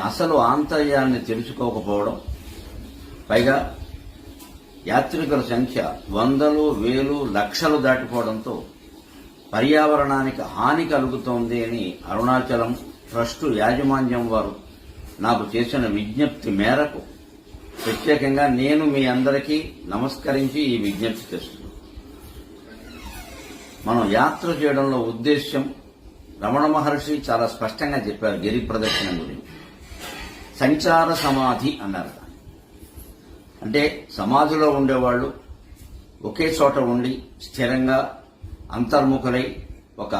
అసలు ఆంతర్యాన్ని తెలుసుకోకపోవడం, పైగా యాత్రికుల సంఖ్య వందలు, వేలు, లక్షలు దాటిపోవడంతో పర్యావరణానికి హాని కలుగుతోంది అని అరుణాచలం ట్రస్టు యాజమాన్యం వారు నాకు చేసిన విజ్ఞప్తి మేరకు ప్రత్యేకంగా నేను మీ అందరికీ నమస్కరించి ఈ విజ్ఞప్తి చేస్తున్నాను. మనం యాత్ర చేయడంలో ఉద్దేశ్యం రమణ మహర్షి చాలా స్పష్టంగా చెప్పారు. గిరి ప్రదక్షిణ గురించి సంచార సమాధి అన్నారు. అంటే సమాధిలో ఉండేవాళ్ళు ఒకే చోట ఉండి స్థిరంగా అంతర్ముఖులై ఒక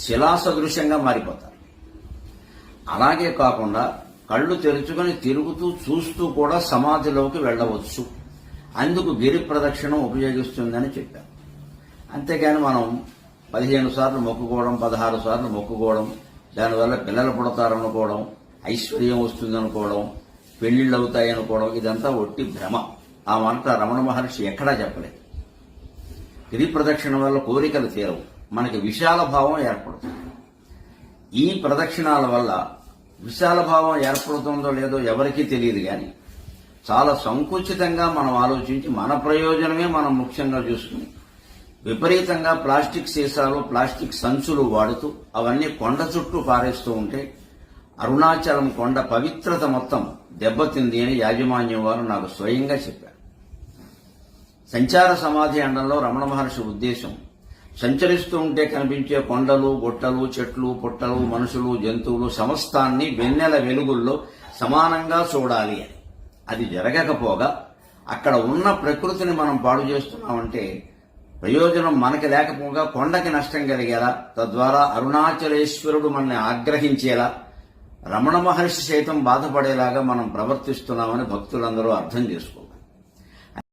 శిలాసదృశ్యంగా మారిపోతారు. అలాగే కాకుండా కళ్ళు తెరుచుకొని తిరుగుతూ చూస్తూ కూడా సమాధిలోకి వెళ్ళవచ్చు. అందుకు గిరి ప్రదక్షిణం ఉపయోగిస్తుందని చెప్పారు. అంతేగాని మనం 15 సార్లు మొక్కుకోవడం, 16 సార్లు మొక్కుకోవడం, దానివల్ల పిల్లలు పుడతారనుకోవడం, ఐశ్వర్యం వస్తుందనుకోవడం, పెళ్లిళ్ళు అవుతాయనుకోవడం, ఇదంతా ఒట్టి భ్రమ. ఆ మాట రమణ మహర్షి ఎక్కడా చెప్పలేదు. గిరి ప్రదక్షిణ వల్ల కోరికలు తీరవు, మనకి విశాల భావం ఏర్పడుతుంది. ఈ ప్రదక్షిణాల వల్ల విశాల భావం ఏర్పడుతుందో లేదో ఎవరికీ తెలియదు. కానీ చాలా సంకుచితంగా మనం ఆలోచించి మన ప్రయోజనమే మనం ముఖ్యంగా చూసుకుని విపరీతంగా ప్లాస్టిక్ సీసాలు, ప్లాస్టిక్ సంచులు వాడుతూ అవన్నీ కొండ చుట్టూ పారేస్తూ ఉంటే అరుణాచలం కొండ పవిత్రత మొత్తం దెబ్బతింది అని యాజమాన్యం వారు నాకు స్వయంగా చెప్పారు. సంచార సమాధి అండంలో రమణ మహర్షి ఉద్దేశం సంచరిస్తూ ఉంటే కనిపించే కొండలు, గుట్టలు, చెట్లు, పుట్టలు, మనుషులు, జంతువులు సమస్తాన్ని వెన్నెల వెలుగుల్లో సమానంగా చూడాలి అని. అది జరగకపోగా అక్కడ ఉన్న ప్రకృతిని మనం పాడు చేస్తున్నామంటే ప్రయోజనం మనకి లేకపోగా కొండకి నష్టం కలిగేలా, తద్వారా అరుణాచలేశ్వరుడు మనల్ని ఆగ్రహించేలా, రమణ మహర్షి సైతం బాధపడేలాగా మనం ప్రవర్తిస్తున్నామని భక్తులందరూ అర్థం చేసుకోవాలి.